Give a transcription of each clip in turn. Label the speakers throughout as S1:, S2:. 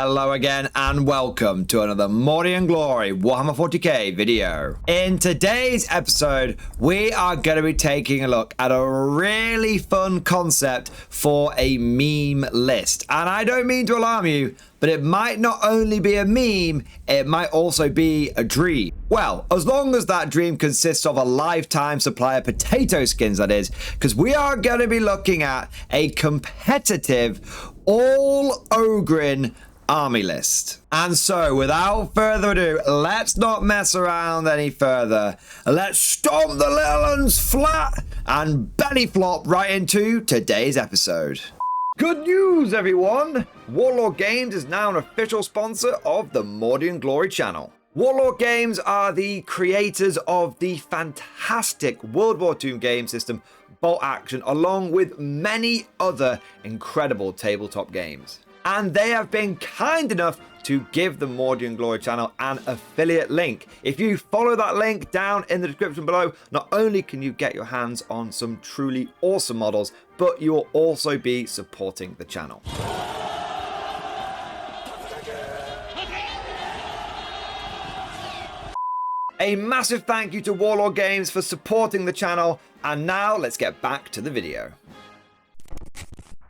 S1: Hello again and welcome to another Mordian Glory Warhammer 40k video. In today's episode, we are going to be taking a look at a really fun concept for a meme list. And I don't mean to alarm you, but it might not only be a meme, it might also be a dream. Well, as long as that dream consists of a lifetime supply of potato skins, that is, because we are going to be looking at a competitive all Ogryn army list. And so, without further ado, let's not mess around any further. Let's stomp the little uns flat and belly flop right into today's episode. Good news, everyone! Warlord Games is now an official sponsor of the Mordian Glory channel. Warlord Games are the creators of the fantastic World War II game system Bolt Action, along with many other incredible tabletop games. And they have been kind enough to give the Mordian Glory channel an affiliate link. If you follow that link down in the description below, not only can you get your hands on some truly awesome models, but you will also be supporting the channel. A massive thank you to Warlord Games for supporting the channel, and now let's get back to the video.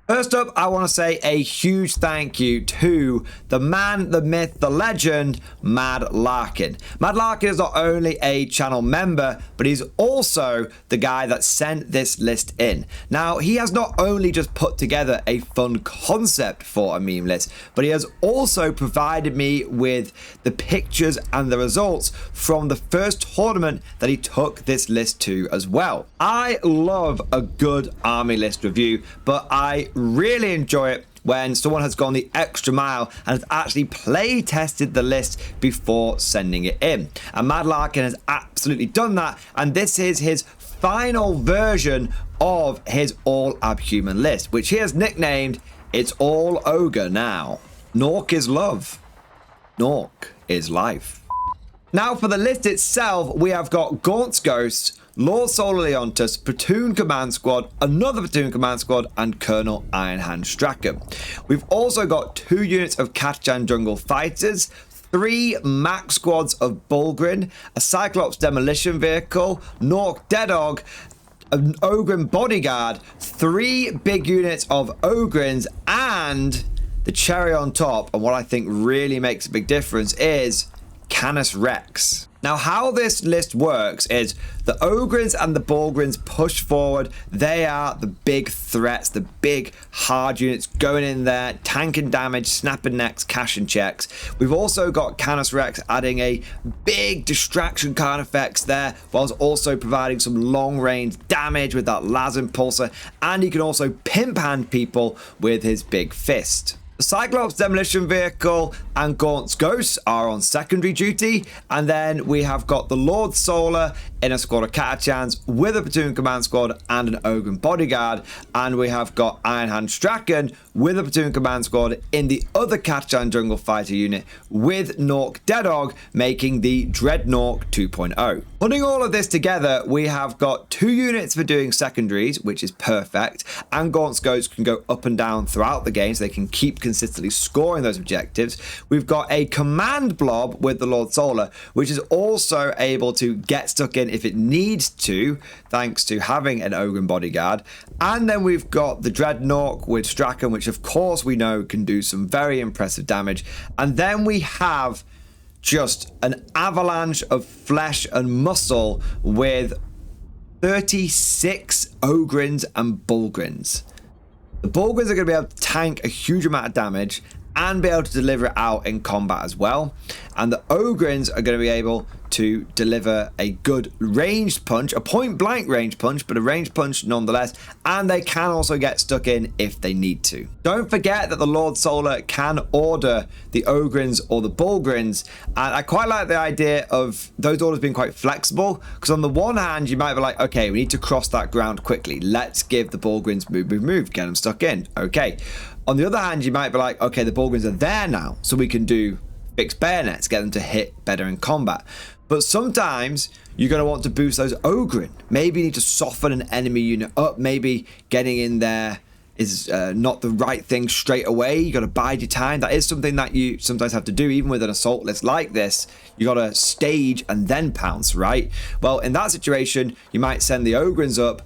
S1: First up, I want to say a huge thank you to the man, the myth, the legend, Mad Larkin. Mad Larkin is not only a channel member, but he's also the guy that sent this list in. Now, he has not only just put together a fun concept for a meme list, but he has also provided me with the pictures and the results from the first tournament that he took this list to as well. I love a good army list review, but I really enjoy it when someone has gone the extra mile and has actually play tested the list before sending it in. And Mad Larkin has absolutely done that, and this is his final version of his all abhuman list, which he has nicknamed It's All Ogre Now. Nork is love. Nork is life. Now for the list itself, we have got Gaunt's Ghosts, Lord Solar Leontus, Platoon Command Squad, another Platoon Command Squad, and Colonel Ironhand Strachan. We've also got 2 units of Catachan Jungle Fighters, 3 Max Squads of Ogryn, a Cyclops Demolition Vehicle, Nork Deadog, an Ogryn Bodyguard, 3 big units of Ogryns, and the cherry on top, and what I think really makes a big difference, is Canis Rex. Now, how this list works is the Ogryns and the Bolgryns push forward. They are the big threats, the big hard units going in there, tanking damage, snapping necks, cashing checks. We've also got Canis Rex adding a big distraction card effects there, whilst also providing some long range damage with that Las Impulsor, and he can also pimp hand people with his big fist. The Cyclops Demolition Vehicle and Gaunt's Ghosts are on secondary duty, and then we have got the Lord Solar in a squad of Catachans with a Platoon Command Squad and an Ogryn Bodyguard, and we have got Ironhand Strachan with a Platoon Command Squad in the other Catachan Jungle Fighter unit with Nork Deadog making the Dreadnought 2.0. Putting all of this together, we have got 2 units for doing secondaries, which is perfect, and Gaunt's Ghosts can go up and down throughout the game so they can keep consistently scoring those objectives. We've got a command blob with the Lord Solar, which is also able to get stuck in if it needs to, thanks to having an Ogryn Bodyguard. And then we've got the Dreadnought with Strachan, which of course we know can do some very impressive damage. And then we have just an avalanche of flesh and muscle with 36 Ogryns and Bolgryns. The Bolgryns are going to be able to tank a huge amount of damage and be able to deliver it out in combat as well. And the Ogryns are going to be able to deliver a good ranged punch, a point blank ranged punch, but a ranged punch nonetheless, and they can also get stuck in if they need to. Don't forget that the Lord Solar can order the Ogryns or the Bolgryns, and I quite like the idea of those orders being quite flexible, because on the one hand you might be like, okay, we need to cross that ground quickly, let's give the Bolgryns move, get them stuck in, okay. On the other hand, you might be like, okay, the Bolgryns are there now, so we can do fixed bayonets, get them to hit better in combat. But sometimes you're going to want to boost those Ogryn. Maybe you need to soften an enemy unit up, maybe getting in there is not the right thing straight away. You got to bide your time. That is something that you sometimes have to do, even with an assault list like this. You got to stage and then pounce, right? Well, in that situation, you might send the Ogryns up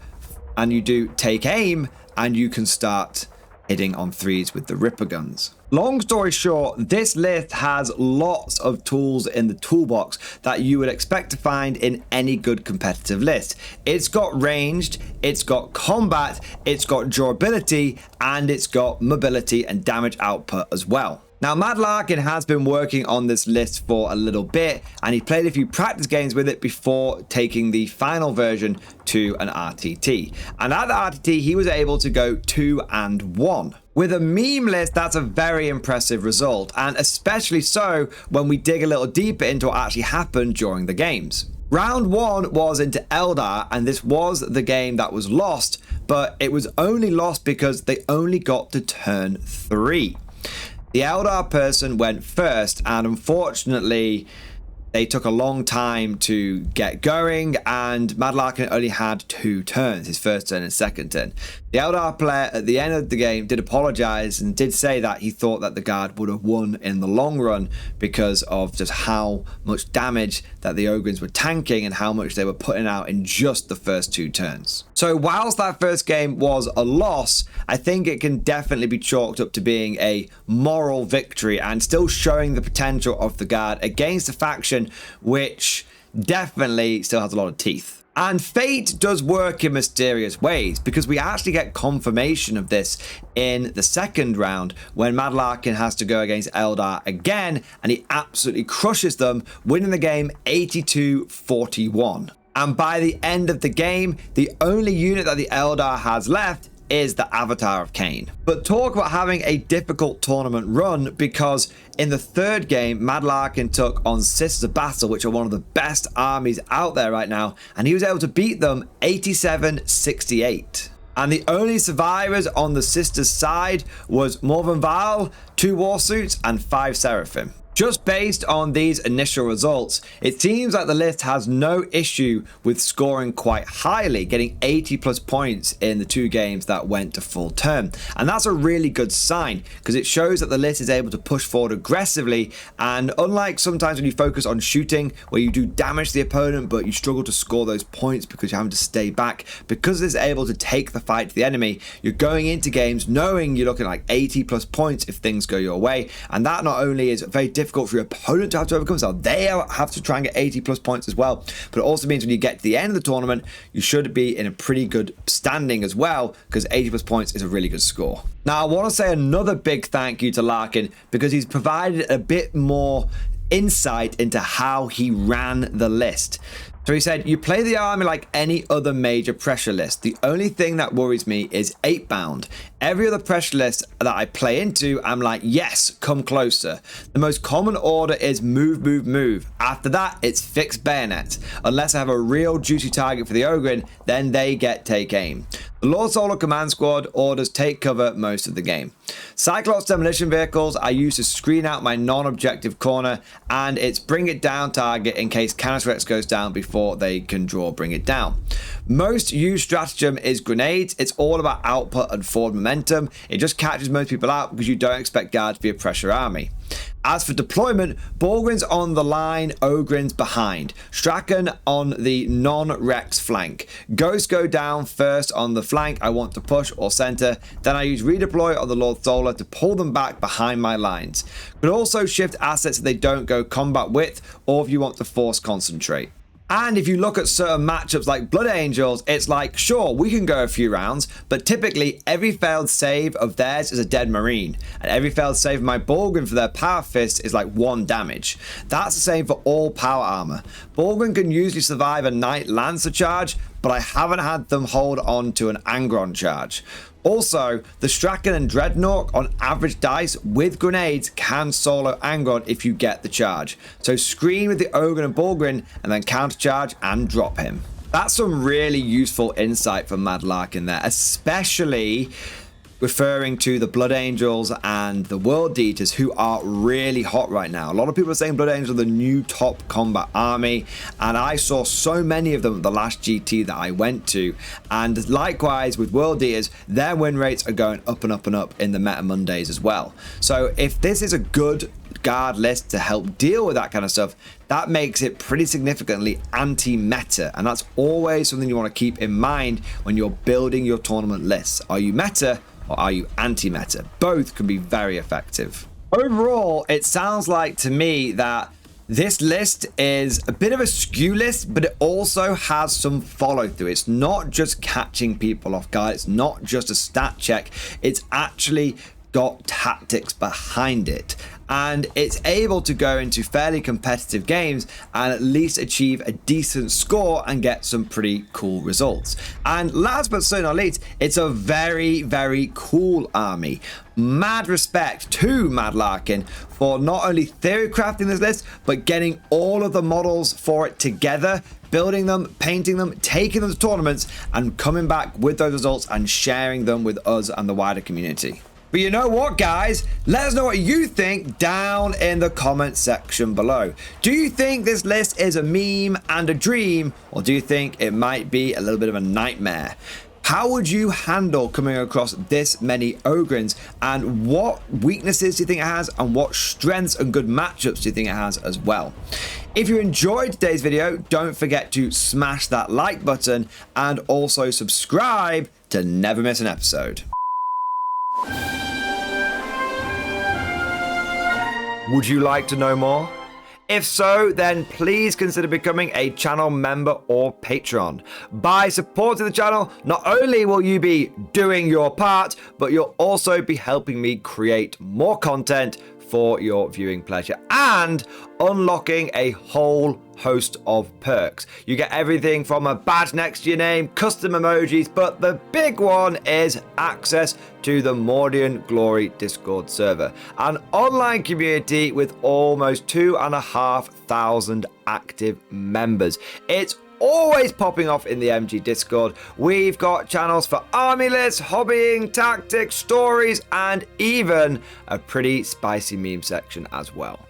S1: and you do take aim, and you can start hitting on 3s with the Ripper guns. Long story short, this list has lots of tools in the toolbox that you would expect to find in any good competitive list. It's got ranged, it's got combat, it's got durability, and it's got mobility and damage output as well. Now, Mad Larkin has been working on this list for a little bit, and he played a few practice games with it before taking the final version to an RTT. And at the RTT, he was able to go 2-1. With a meme list, that's a very impressive result, and especially so when we dig a little deeper into what actually happened during the games. Round 1 was into Eldar, and this was the game that was lost, but it was only lost because they only got to turn 3. The Eldar person went first, and unfortunately, they took a long time to get going, and Mad Larkin only had 2 turns, his first turn and second turn. The Eldar player at the end of the game did apologize and did say that he thought that the Guard would have won in the long run because of just how much damage that the Ogryns were tanking and how much they were putting out in just the first 2 turns. So whilst that first game was a loss, I think it can definitely be chalked up to being a moral victory and still showing the potential of the Guard against a faction which definitely still has a lot of teeth. And fate does work in mysterious ways, because we actually get confirmation of this in the second round when Mad Larkin has to go against Eldar again, and he absolutely crushes them, winning the game 82-41. And by the end of the game, the only unit that the Eldar has left is the Avatar of Cain. But talk about having a difficult tournament run, because in the third game, Mad Larkin took on Sisters of Battle, which are one of the best armies out there right now, and he was able to beat them 87-68. And the only survivors on the Sisters side was Morven Val, 2 Warsuits, and 5 Seraphim. Just based on these initial results, it seems like the list has no issue with scoring quite highly, getting 80+ points in the 2 games that went to full turn. And that's a really good sign, because it shows that the list is able to push forward aggressively, and unlike sometimes when you focus on shooting, where you do damage to the opponent but you struggle to score those points because you're having to stay back, because it's able to take the fight to the enemy, you're going into games knowing you're looking like 80+ points if things go your way, and that not only is very difficult for your opponent to have to overcome, so they have to try and get 80+ points as well, but it also means when you get to the end of the tournament, you should be in a pretty good standing as well, because 80+ points is a really good score. Now, I want to say another big thank you to Larkin, because he's provided a bit more insight into how he ran the list. So he said, you play the army like any other major pressure list. The only thing that worries me is 8-bound. Every other pressure list that I play into, I'm like, yes, come closer. The most common order is move, move, move. After that, it's fixed bayonet. Unless I have a real juicy target for the Ogryn, then they get take aim. The Lord Solar Command Squad orders take cover most of the game. Cyclops demolition vehicles I use to screen out my non-objective corner, and it's bring it down target in case counter-X goes down before they can draw bring it down. Most used stratagem is grenades. It's all about output and forward momentum. It just catches most people out because you don't expect guards to be a pressure army. As for deployment, Borgryns on the line, Ogryns behind. Strachan on the non-Rex flank. Ghosts go down first on the flank I want to push or center. Then I use redeploy on the Lord Solar to pull them back behind my lines. Could also shift assets if they don't go combat with, or if you want to force concentrate. And if you look at certain matchups like Blood Angels, it's like, sure, we can go a few rounds, but typically every failed save of theirs is a dead Marine, and every failed save of my Borgryn for their Power Fist is like 1 damage. That's the same for all power armor. Borgryn can usually survive a Knight Lancer charge, but I haven't had them hold on to an Angron charge. Also, the Strachan and Dreadnought on average dice with grenades can solo Angron if you get the charge. So screen with the Ogryn and Borgryn and then countercharge and drop him. That's some really useful insight from Mad Larkin there, especially referring to the Blood Angels and the World Eaters, who are really hot right now. A lot of people are saying Blood Angels are the new top combat army, and I saw so many of them at the last GT that I went to. And likewise with World Eaters, their win rates are going up and up and up in the Meta Mondays as well. So if this is a good guard list to help deal with that kind of stuff, that makes it pretty significantly anti-meta, and that's always something you want to keep in mind when you're building your tournament lists. Are you meta or are you anti-meta? Both can be very effective. Overall, it sounds like to me that this list is a bit of a skew list, but it also has some follow through. It's not just catching people off guard. It's not just a stat check. It's actually got tactics behind it, and it's able to go into fairly competitive games and at least achieve a decent score and get some pretty cool results. And last but certainly not least, it's a very, very cool army. Mad respect to Mad Larkin for not only theory crafting this list, but getting all of the models for it together, building them, painting them, taking them to tournaments, and coming back with those results and sharing them with us and the wider community. But you know what, guys? Let us know what you think down in the comment section below. Do you think this list is a meme and a dream, or do you think it might be a little bit of a nightmare? How would you handle coming across this many Ogryns, and what weaknesses do you think it has, and what strengths and good matchups do you think it has as well? If you enjoyed today's video, don't forget to smash that like button and also subscribe to never miss an episode. Would you like to know more? If so, then please consider becoming a channel member or patron. By supporting the channel, not only will you be doing your part, but you'll also be helping me create more content for your viewing pleasure and unlocking a whole host of perks. You get everything from a badge next to your name, custom emojis, but the big one is access to the Mordian Glory Discord server, an online community with almost 2,500 active members. It's always popping off in the MG Discord. We've got channels for army lists, hobbying, tactics, stories, and even a pretty spicy meme section as well.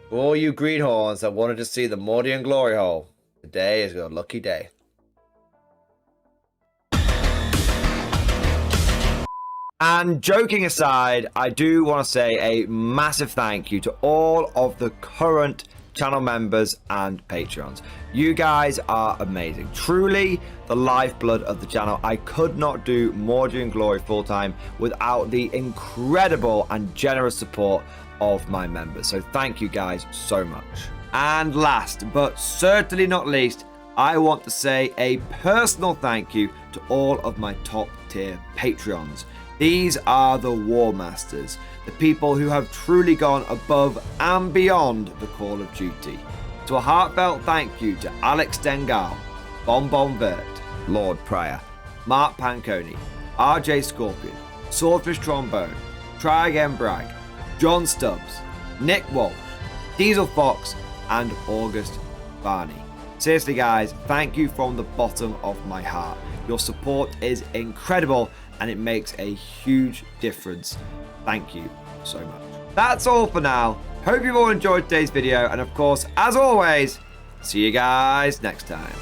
S1: For all you greenhorns that wanted to see the Mordian glory hole, today is your lucky day. And joking aside, I do want to say a massive thank you to all of the current channel members and patrons. You guys are amazing, truly the lifeblood of the channel. I could not do Mordian Glory full-time without the incredible and generous support of my members, so thank you guys so much. And last but certainly not least, I want to say a personal thank you to all of my top tier Patreons. These are the War Masters, the people who have truly gone above and beyond the call of duty. So a heartfelt thank you to Alex Dengal, Bonbon Vert, Lord Pryor, Mark Panconi, RJ Scorpion, Swordfish Trombone, Try Again Bragg, John Stubbs, Nick Walsh, Diesel Fox, and August Barney. Seriously guys, thank you from the bottom of my heart. Your support is incredible and it makes a huge difference. Thank you so much. That's all for now. Hope you've all enjoyed today's video, and of course, as always, see you guys next time.